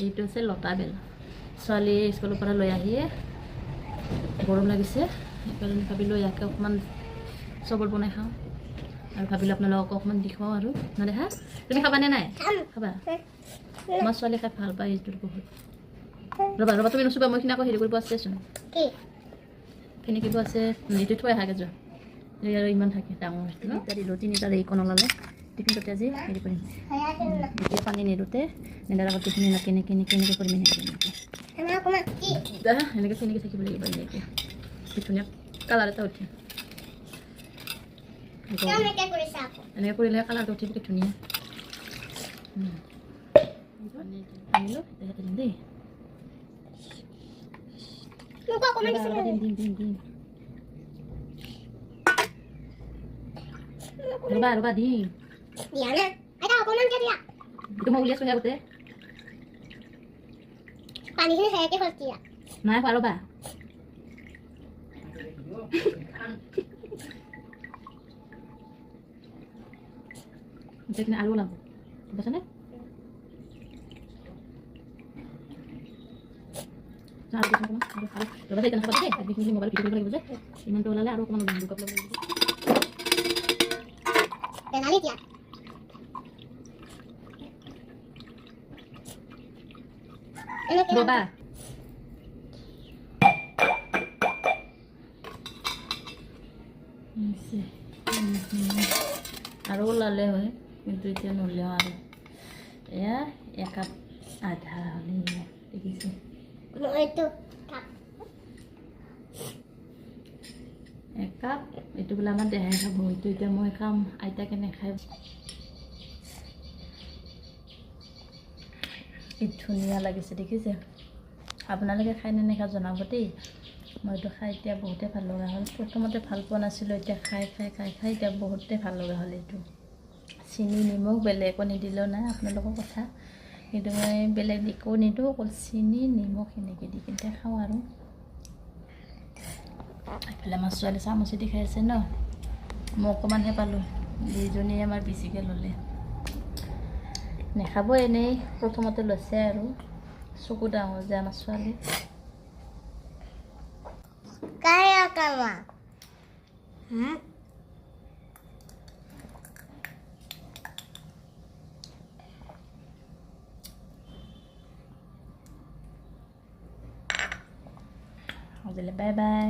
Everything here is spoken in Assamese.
এইটো হৈছে লতা বেল ছোৱালী স্কুলৰ পৰা লৈ আহিয়ে গৰম লাগিছে সেইকাৰণে ভাবিলোঁ ইয়াকে অকণমান চবত বনাই খাওঁ আৰু ভাবিলোঁ আপোনালোকক অকণমান দেখুৱাওঁ আৰু নেদেখা তুমি খাবানে নাই খাবা আমাৰ ছোৱালী খাই ভাল পায় এইটোত বহুত ৰ'বা ৰ'বা তুমি নুচুবা মই খিনি আকৌ হেৰি কৰিব আছেচোন ফেনেকিব আছে এইটো থৈ আহাগে যোৱা এই আৰু ইমান থাকে ডাঙৰ তিনিটা দিলোঁ তিনিটা এইকণ ওলালে টিফিন তাতে আজি হেৰি কৰিম এতিয়া পানী নিদোঁতে নিদাৰ আগত টিফিন কেনেকৈ কৰিম এনেকৈ ফেনেকি থাকিব লাগিব এনেকৈ কি ধুনীয়া কালাৰ এটা উঠে এনেকৈ কৰিলে কালাৰটো উঠি কি ধুনীয়া আনিলোঁ দেখাতে দিম দেই দিম ৰ'বা দিম এইটো মই উলিয়াইছোঁ আগতে পানীখিনি সেয়াকে ভৰ্তি নাই খোৱা ৰ'বা আৰু ওলাব বুজিছানে ৰ'বা দেই তেনেকুৱা দেই বিখিনি মোবাইল ভিডিঅ' কৰিব লাগিব যে ইমানটো ওলালে আৰু অকণমান ওলাব দুকাপ লাগিব ৰ'বা আৰু ওলালে হয় কিন্তু এতিয়া নলিয়াওঁ আৰু এয়া একাপ আধা হ'লে দেখিছে একাপ এইটো বোলে আমাৰ দেহাই খাব এইটো এতিয়া মই খাম আইতা কেনে খাই কি ধুনীয়া লাগিছে দেখিছে আপোনালোকে খাই নে নেখায় জনাব দেই মইতো খাই এতিয়া বহুতে ভাল লগা হ'ল প্ৰথমতে ভাল পোৱা নাছিলোঁ এতিয়া খাই এতিয়া বহুতে ভাল লগা হ'ল এইটো চেনি নিমখ বেলেগ একো নিদিলেও নাই আপোনালোকৰ কথা কিন্তু মই বেলেগ একো নিদিওঁ অকল চেনি নিমখ এনেকৈ দি কিনে খাওঁ আৰু এইফালে আমাৰ ছোৱালী চামুচি দি খাই আছে ন মই অকণমানহে পালোঁ দুইজনীয়ে আমাৰ বেছিকৈ ল'লে নেখাব এনেই প্ৰথমতে লৈছে আৰু চকু ডাঙৰ যে আমাৰ ছোৱালী আজিলৈ বাই বাই